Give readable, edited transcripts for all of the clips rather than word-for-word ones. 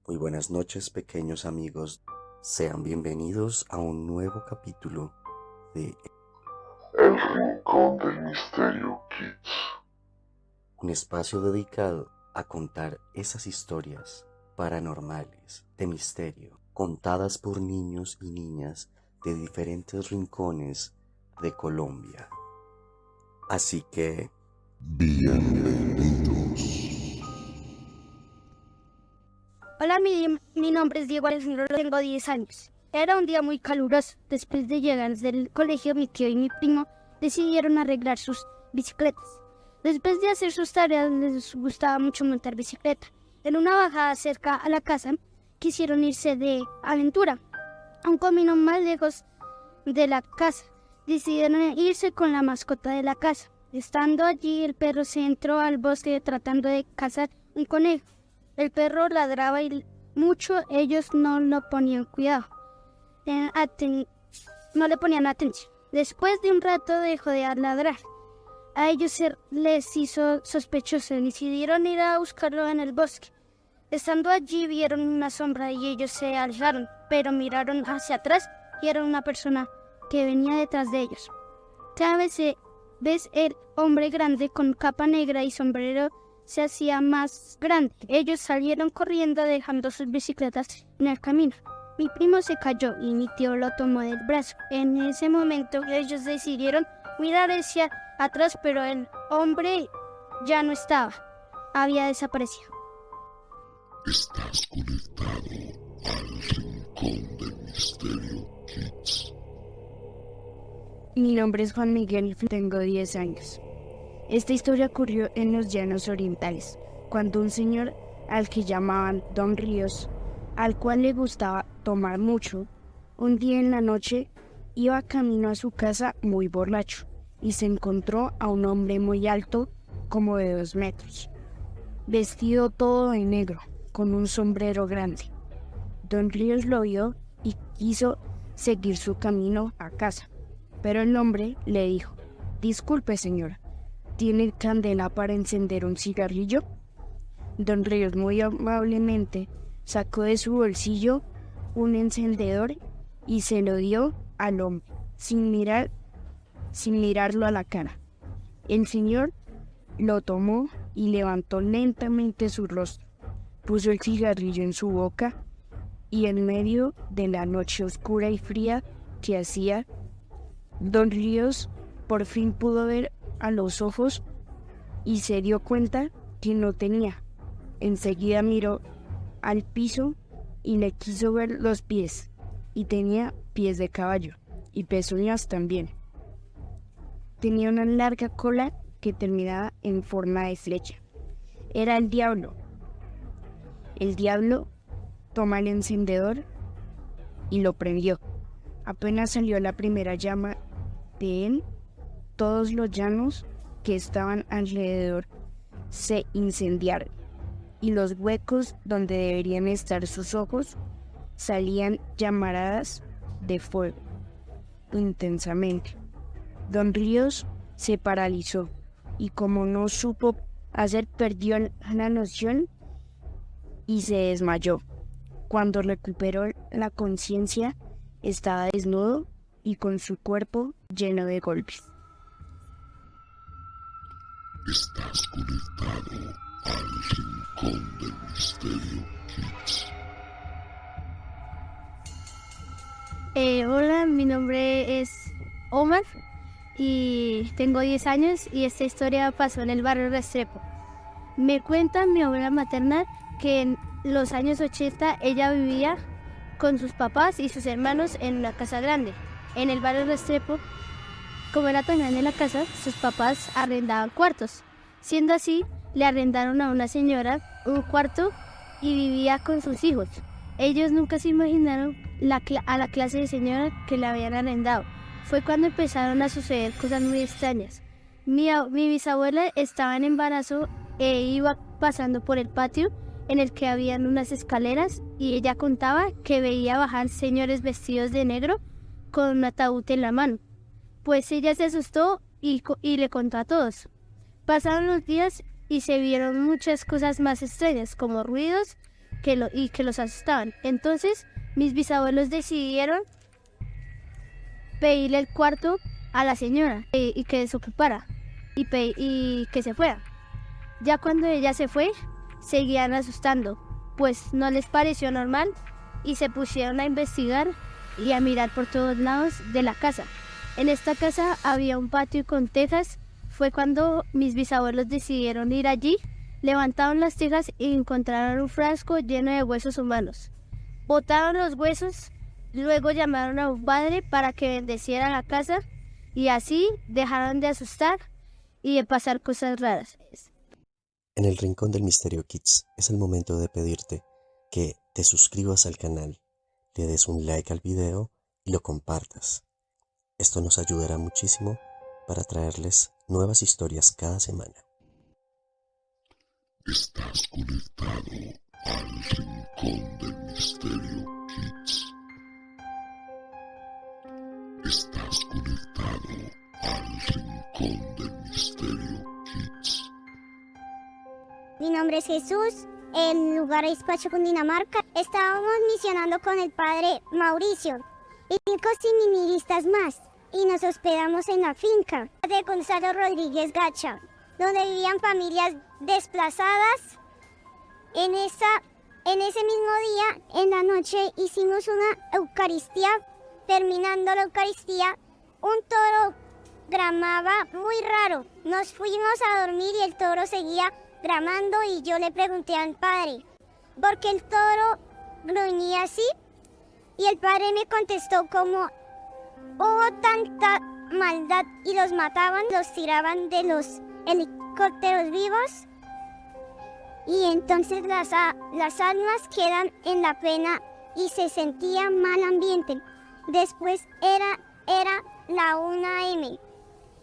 Muy buenas noches, pequeños amigos. Sean bienvenidos a un nuevo capítulo de El Rincón del Misterio Kids. un espacio dedicado a contar esas historias paranormales de misterio, contadas por niños y niñas de diferentes rincones de Colombia. Así que, Bienvenidos. Hola, mi nombre es Diego Alessandro, tengo 10 años. Era un día muy caluroso. Después de llegar del colegio, mi tío y mi primo decidieron arreglar sus bicicletas. Después de hacer sus tareas, les gustaba mucho montar bicicleta. En una bajada cerca a la casa, quisieron irse de aventura a un camino más lejos de la casa. Decidieron irse con la mascota de la casa. Estando allí, el perro se entró al bosque tratando de cazar un conejo. El perro ladraba y mucho ellos no lo ponían cuidado. No le ponían atención. Después de un rato dejó de ladrar. A ellos les hizo sospechoso y decidieron ir a buscarlo en el bosque. Estando allí vieron una sombra y ellos se alejaron, pero miraron hacia atrás y era una persona que venía detrás de ellos. Cada vez ves el hombre grande con capa negra y sombrero se hacía más grande. Ellos salieron corriendo dejando sus bicicletas en el camino. Mi primo se cayó y mi tío lo tomó del brazo. En ese momento ellos decidieron mirar hacia atrás, pero el hombre ya no estaba. Había desaparecido. Estás conectado al Rincón del Misterio Kids. Mi nombre es Juan Miguel, tengo 10 años. Esta historia ocurrió en los llanos orientales, cuando un señor al que llamaban Don Ríos, al cual le gustaba tomar mucho, un día en la noche iba camino a su casa muy borracho y se encontró a un hombre muy alto, como de 2 metros, vestido todo de negro, con un sombrero grande. Don Ríos lo vio y quiso seguir su camino a casa, pero el hombre le dijo: «Disculpe, señora, ¿tiene candela para encender un cigarrillo?». Don Ríos muy amablemente sacó de su bolsillo un encendedor y se lo dio al hombre, sin mirarlo a la cara. El señor lo tomó y levantó lentamente su rostro, puso el cigarrillo en su boca y en medio de la noche oscura y fría que hacía, Don Ríos por fin pudo ver a los ojos y se dio cuenta que no tenía. Enseguida miró al piso y le quiso ver los pies, y tenía pies de caballo y pezuñas también. Tenía una larga cola que terminaba en forma de flecha. Era el diablo. El diablo toma el encendedor y lo prendió. Apenas salió la primera llama de él, todos los llanos que estaban alrededor se incendiaron, y los huecos donde deberían estar sus ojos salían llamaradas de fuego intensamente. Don Ríos se paralizó y, como no supo hacer, perdió la noción y se desmayó. Cuando recuperó la conciencia, estaba desnudo y con su cuerpo lleno de golpes. Estás conectado al Rincón del Misterio Kids. Hola, mi nombre es Omar y tengo 10 años y esta historia pasó en el barrio Restrepo. Me cuenta mi abuela materna que en los años 80 ella vivía con sus papás y sus hermanos en una casa grande. En el barrio Restrepo, como era tan grande la casa, sus papás arrendaban cuartos. Siendo así, le arrendaron a una señora un cuarto y vivía con sus hijos. Ellos nunca se imaginaron a la clase de señora que le habían arrendado. Fue cuando empezaron a suceder cosas muy extrañas. Mi bisabuela estaba en embarazo e iba pasando por el patio en el que habían unas escaleras y ella contaba que veía bajar señores vestidos de negro con un ataúd en la mano. Pues ella se asustó y le contó a todos. Pasaron los días y se vieron muchas cosas más extrañas, como ruidos que los asustaban. Entonces mis bisabuelos decidieron pedirle el cuarto a la señora y que desocupara y que se fuera. Ya cuando ella se fue, seguían asustando, pues no les pareció normal y se pusieron a investigar y a mirar por todos lados de la casa. En esta casa había un patio con tejas. Fue cuando mis bisabuelos decidieron ir allí, levantaron las tejas y encontraron un frasco lleno de huesos humanos. Botaron los huesos, luego llamaron a un padre para que bendeciera la casa y así dejaron de asustar y de pasar cosas raras. En el Rincón del Misterio Kids es el momento de pedirte que te suscribas al canal, le des un like al video y lo compartas. Esto nos ayudará muchísimo para traerles nuevas historias cada semana. Estás conectado al Rincón del Misterio Kids. Estás conectado al Rincón del Misterio Kids. Mi nombre es Jesús, el lugar es Pacho, Cundinamarca. Estábamos misionando con el padre Mauricio y 5 seminaristas más y nos hospedamos en la finca de Gonzalo Rodríguez Gacha, donde vivían familias desplazadas. En ese mismo día, en la noche, hicimos una Eucaristía. Terminando la Eucaristía, un toro gramaba muy raro. Nos fuimos a dormir y el toro seguía gramando y yo le pregunté al padre, ¿por qué el toro gruñía así? Y el padre me contestó como hubo tanta maldad y los mataban, los tiraban de los helicópteros vivos y entonces las almas quedan en la pena y se sentía mal ambiente. Después era la 1 a.m.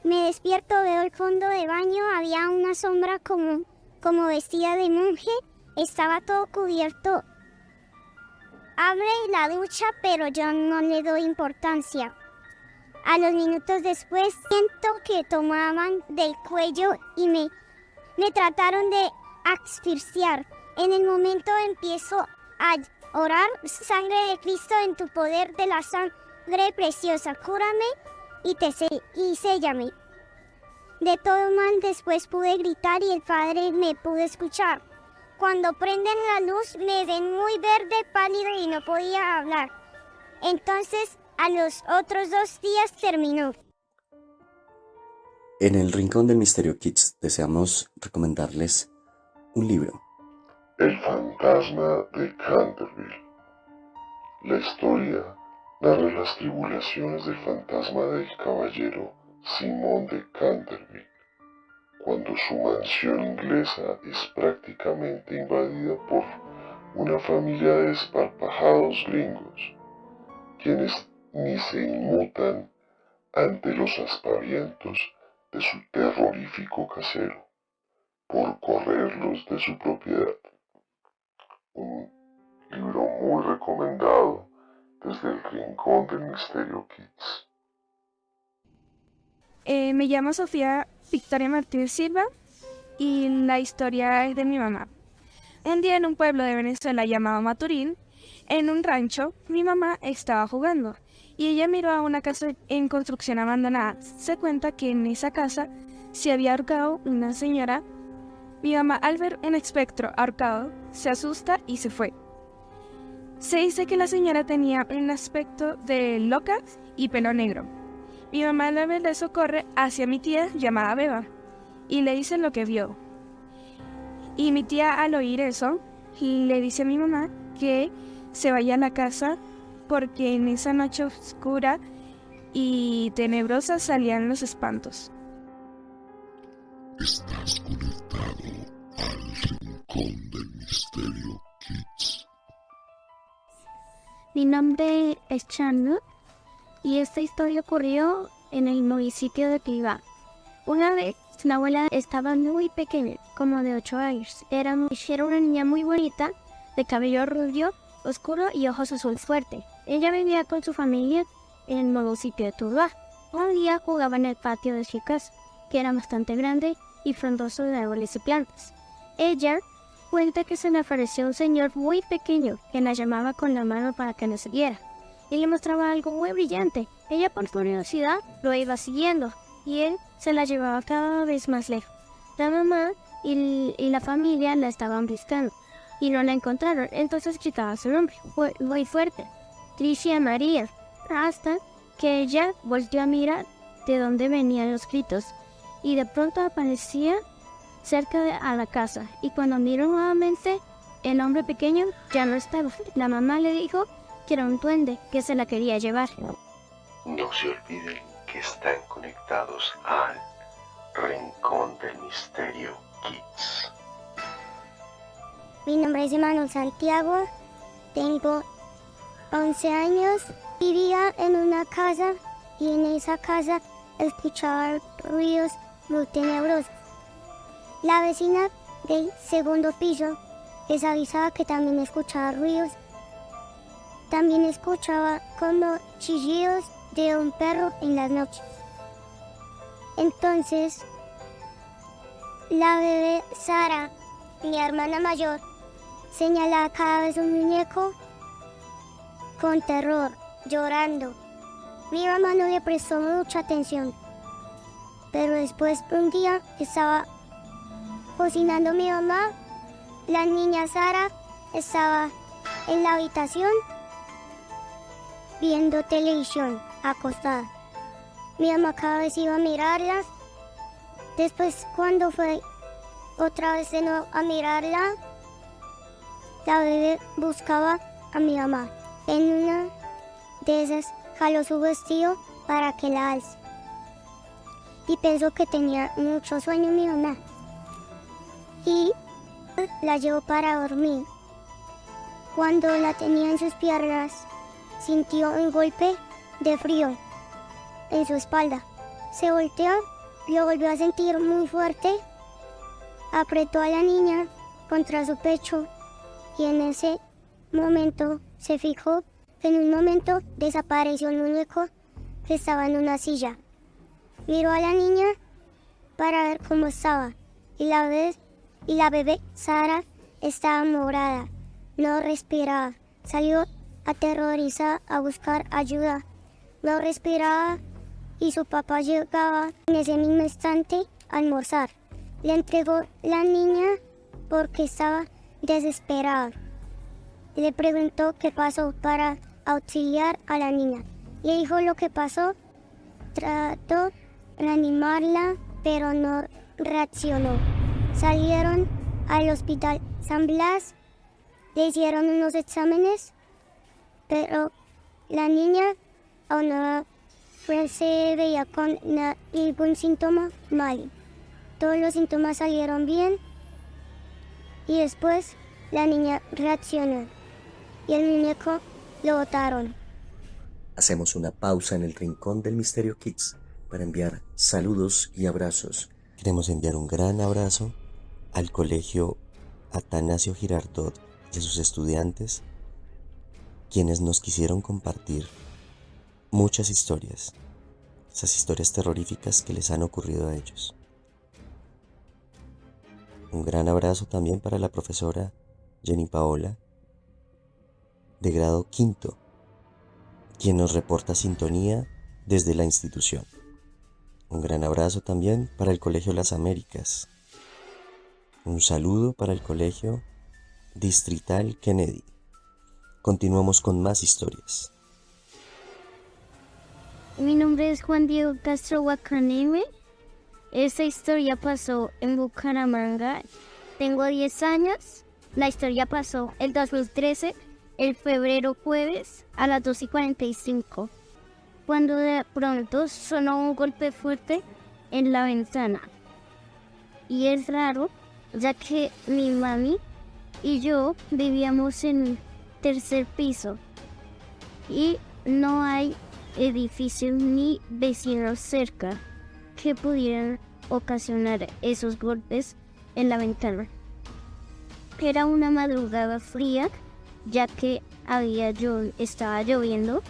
Me despierto, veo el fondo de baño, había una sombra como vestida de monje, estaba todo cubierto. Abre la ducha, pero yo no le doy importancia. A los minutos después siento que tomaban del cuello y me trataron de asfixiar. En el momento empiezo a orar, sangre de Cristo en tu poder de la sangre preciosa, cúrame y séllame. De todo mal después pude gritar y el padre me pudo escuchar. Cuando prenden la luz me ven muy verde, pálido y no podía hablar. Entonces a los otros 2 días terminó. En el Rincón del Misterio Kids deseamos recomendarles un libro. El fantasma de Canterville. La historia narra las tribulaciones del fantasma del caballero Simón de Canterville, cuando su mansión inglesa es prácticamente invadida por una familia de desparpajados gringos, quienes ni se inmutan ante los aspavientos de su terrorífico casero, por correrlos de su propiedad. Un libro muy recomendado desde el Rincón del Misterio Kids. Me llamo Sofía Victoria Martínez Silva y la historia es de mi mamá. Un día en un pueblo de Venezuela llamado Maturín, en un rancho, mi mamá estaba jugando y ella miró a una casa en construcción abandonada. Se cuenta que en esa casa se había ahorcado una señora. Mi mamá, al ver un espectro ahorcado, se asusta y se fue. Se dice que la señora tenía un aspecto de loca y pelo negro. Mi mamá a la vez le socorre hacia mi tía llamada Beba y le dice lo que vio. Y mi tía, al oír eso, le dice a mi mamá que se vaya a la casa porque en esa noche oscura y tenebrosa salían los espantos. Estás conectado al Rincón del Misterio Kids. Mi nombre es Charlotte y esta historia ocurrió en el municipio de Piva. Una vez la abuela estaba muy pequeña, como de 8 años. Era una niña muy bonita, de cabello rubio, oscuro y ojos azules fuertes. Ella vivía con su familia en el municipio de Tuluá. Un día jugaba en el patio de su casa, que era bastante grande y frondoso de árboles y plantas. Ella cuenta que se le apareció un señor muy pequeño que la llamaba con la mano para que lo siguiera y le mostraba algo muy brillante. Ella por curiosidad lo iba siguiendo y él se la llevaba cada vez más lejos. La mamá y la familia la estaban buscando y no la encontraron, entonces gritaba su nombre muy fuerte, Tricia María, hasta que ella volvió a mirar de dónde venían los gritos y de pronto aparecía cerca a la casa, y cuando miró nuevamente, el hombre pequeño ya no estaba. La mamá le dijo que era un duende que se la quería llevar. No se olviden que están conectados al Rincón del Misterio Kids. Mi nombre es Emanuel Santiago, tengo 11 años, vivía en una casa y en esa casa escuchaba ruidos muy tenebrosos. La vecina del segundo piso les avisaba que también escuchaba ruidos. También escuchaba como chillidos de un perro en las noches. Entonces, la bebé Sara, mi hermana mayor, señalaba cada vez un muñeco con terror, llorando. Mi mamá no le prestó mucha atención, pero después un día estaba cocinando mi mamá, la niña Sara estaba en la habitación viendo televisión acostada. Mi mamá cada vez iba a mirarla. Después, cuando fue otra vez de nuevo a mirarla, la bebé buscaba a mi mamá. En una de esas jaló su vestido para que la alce. Y pensó que tenía mucho sueño mi mamá. Y la llevó para dormir. Cuando la tenía en sus piernas, sintió un golpe de frío en su espalda. Se volteó, lo volvió a sentir muy fuerte, apretó a la niña contra su pecho y en ese momento se fijó que en un momento desapareció el muñeco que estaba en una silla. Miró a la niña para ver cómo estaba y la bebé Sara estaba morada, no respiraba. Salió aterrorizada a buscar ayuda. No respiraba y su papá llegaba en ese mismo instante a almorzar. Le entregó la niña porque estaba desesperada. Le preguntó qué pasó para auxiliar a la niña. Le dijo lo que pasó. Trató de reanimarla, pero no reaccionó. Salieron al hospital San Blas, le hicieron unos exámenes, pero la niña aún no se veía con ningún síntoma mal. Todos los síntomas salieron bien y después la niña reaccionó y el muñeco lo botaron. Hacemos una pausa en el Rincón del Misterio Kids para enviar saludos y abrazos. Queremos enviar un gran abrazo al colegio Atanasio Girardot y a sus estudiantes, quienes nos quisieron compartir muchas historias, esas historias terroríficas que les han ocurrido a ellos. Un gran abrazo también para la profesora Jenny Paola, de grado quinto, quien nos reporta sintonía desde la institución. Un gran abrazo también para el Colegio Las Américas. Un saludo para el Colegio Distrital Kennedy. Continuamos con más historias. Mi nombre es Juan Diego Castro Guacaneme. Esta historia pasó en Bucaramanga. Tengo 10 años. La historia pasó el 2013, el febrero jueves a las 2:45, cuando de pronto sonó un golpe fuerte en la ventana. Y es raro, ya que mi mami y yo vivíamos en el tercer piso y no hay edificios ni vecinos cerca que pudieran ocasionar esos golpes en la ventana. Era una madrugada fría, ya que estaba lloviendo.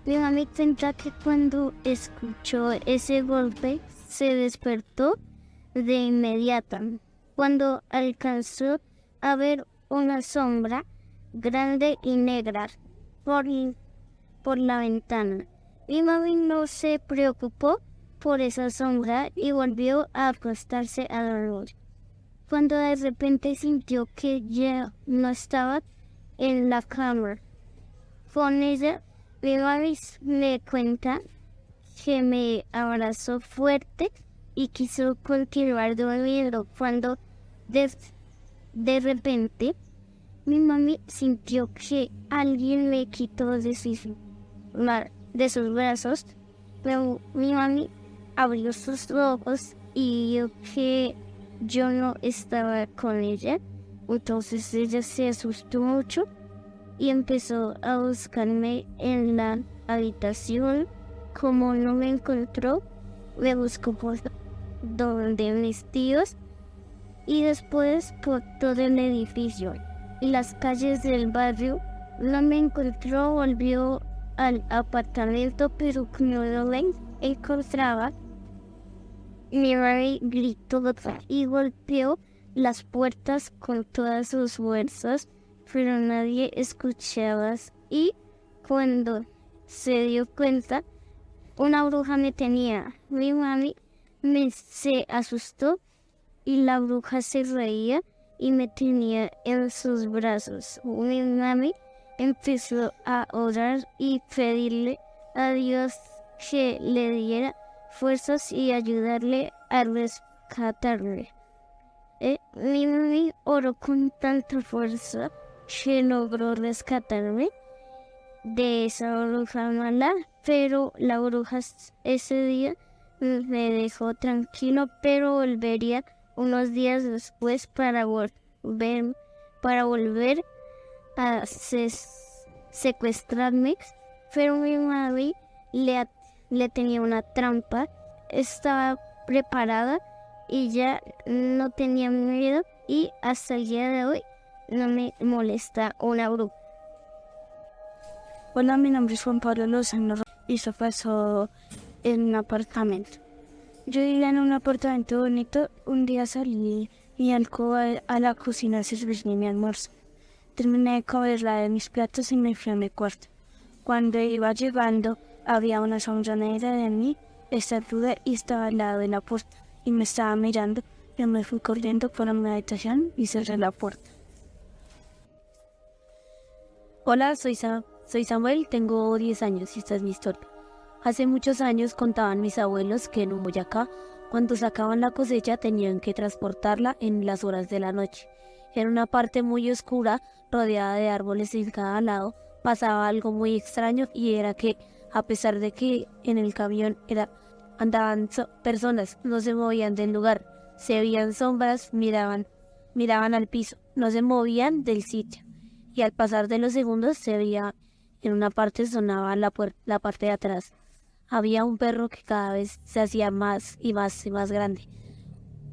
Mi mami cuenta que cuando escuchó ese golpe se despertó de inmediato. Cuando alcanzó a ver una sombra grande y negra por, por la ventana. Mi mami no se preocupó por esa sombra y volvió a acostarse a dormir. Cuando de repente sintió que ya no estaba en la cama con ella, mi mami me cuenta que me abrazó fuerte y quiso continuar durmiendo cuando de repente mi mami sintió que alguien me quitó de sus brazos, pero mi mami abrió sus ojos y vio que yo no estaba con ella. Entonces ella se asustó mucho y empezó a buscarme en la habitación. Como no me encontró, me buscó por donde mis tíos y después por todo el edificio y las calles del barrio. No me encontró, volvió al apartamento, pero no lo encontraba. Mi madre gritó y golpeó las puertas con todas sus fuerzas, pero nadie escuchaba. Y cuando se dio cuenta, una bruja me tenía. Mi mami se asustó y la bruja se reía y me tenía en sus brazos. Mi mami empezó a orar y pedirle a Dios que le diera fuerzas y ayudarle a rescatarme. Mi mami oró con tanta fuerza que logró rescatarme de esa bruja mala, pero la bruja ese día me dejó tranquilo, pero volvería unos días después para volver a secuestrarme, pero mi madre le tenía una trampa, estaba preparada y ya no tenía miedo y hasta el día de hoy no me molesta una bruja. Hola, mi nombre es Juan Pablo Lozano y eso pasó en un apartamento. Yo vivía en un apartamento bonito. Un día salí mi alcoba a la cocina a servirme mi almuerzo. Terminé de comer la de mis platos y me fui a mi cuarto. Cuando iba llegando, había una sombra negra de mí, estatuda, y estaba al lado de la puerta y me estaba mirando. Yo me fui corriendo por mi habitación y cerré la puerta. Hola, soy Samuel, tengo 10 años y esta es mi historia. Hace muchos años contaban mis abuelos que en Boyacá, cuando sacaban la cosecha, tenían que transportarla en las horas de la noche. En una parte muy oscura, rodeada de árboles en cada lado, pasaba algo muy extraño, y era que, a pesar de que en el camión andaban personas, no se movían del lugar. Se veían sombras, miraban al piso, no se movían del sitio. Y al pasar de los segundos se veía en una parte sonaba la parte de atrás. Había un perro que cada vez se hacía más y más y más grande.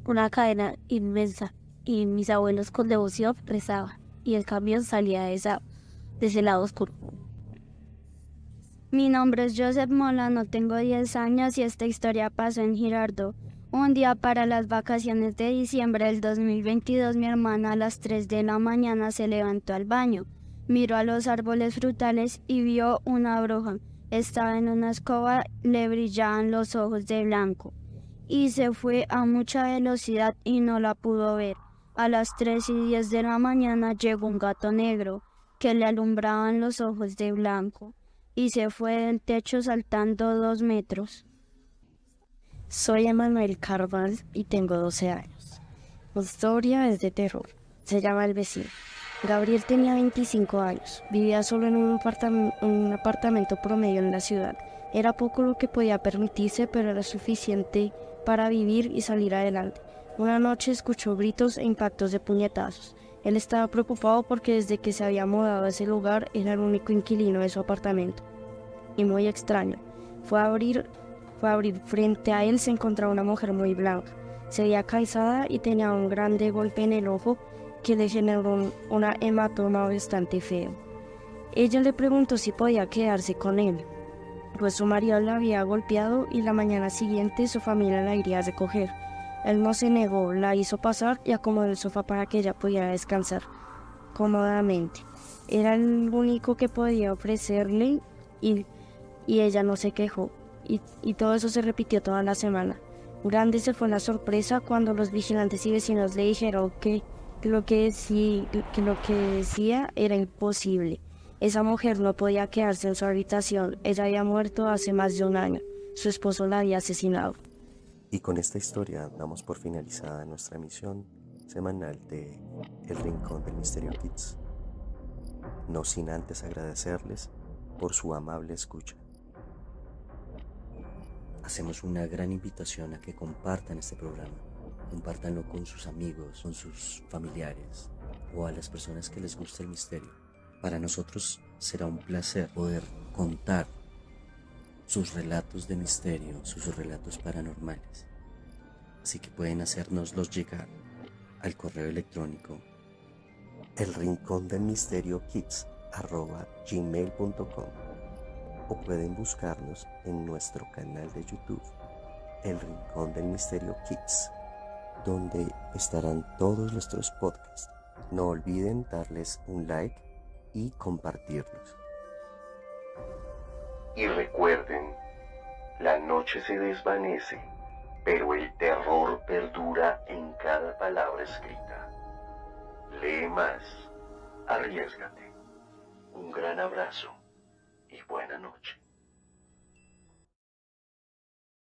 Una cadena inmensa, y mis abuelos con devoción rezaban y el camión salía de ese lado oscuro. Mi nombre es Joseph Molano, tengo 10 años y esta historia pasó en Girardot. Un día para las vacaciones de diciembre del 2022, mi hermana a las 3 de la mañana se levantó al baño, miró a los árboles frutales y vio una bruja. Estaba en una escoba, le brillaban los ojos de blanco y se fue a mucha velocidad y no la pudo ver. A las 3:10 de la mañana llegó un gato negro que le alumbraban los ojos de blanco y se fue del techo saltando 2 metros. Soy Emanuel Carval y tengo 12 años. La historia es de terror. Se llama El Vecino. Gabriel tenía 25 años. Vivía solo en un apartamento promedio en la ciudad. Era poco lo que podía permitirse, pero era suficiente para vivir y salir adelante. Una noche escuchó gritos e impactos de puñetazos. Él estaba preocupado porque desde que se había mudado a ese lugar era el único inquilino de su apartamento. Y muy extraño. Fue a abrir. Frente a él se encontraba una mujer muy blanca. Se veía cansada y tenía un grande golpe en el ojo que le generó una hematoma bastante feo. Ella le preguntó si podía quedarse con él, pues su marido la había golpeado y la mañana siguiente su familia la iría a recoger. Él no se negó, la hizo pasar y acomodó el sofá para que ella pudiera descansar cómodamente. Era el único que podía ofrecerle y, y ella no se quejó. Y todo eso se repitió toda la semana. Grande se fue la sorpresa cuando los vigilantes y vecinos le dijeron que lo que decía era imposible. Esa mujer no podía quedarse en su habitación. Ella había muerto hace más de un año. Su esposo la había asesinado. Y con esta historia damos por finalizada nuestra emisión semanal de El Rincón del Misterio Kids. No sin antes agradecerles por su amable escucha. Hacemos una gran invitación a que compartan este programa. Compártanlo con sus amigos, con sus familiares o a las personas que les guste el misterio. Para nosotros será un placer poder contar sus relatos de misterio, sus relatos paranormales. Así que pueden hacérnoslos llegar al correo electrónico elrincondelmisteriokids@gmail.com o pueden buscarnos en nuestro canal de YouTube, El Rincón del Misterio Kids, donde estarán todos nuestros podcasts. No olviden darles un like y compartirlos. Y recuerden, la noche se desvanece, pero el terror perdura en cada palabra escrita. Lee más, arriésgate. Un gran abrazo y buena noche.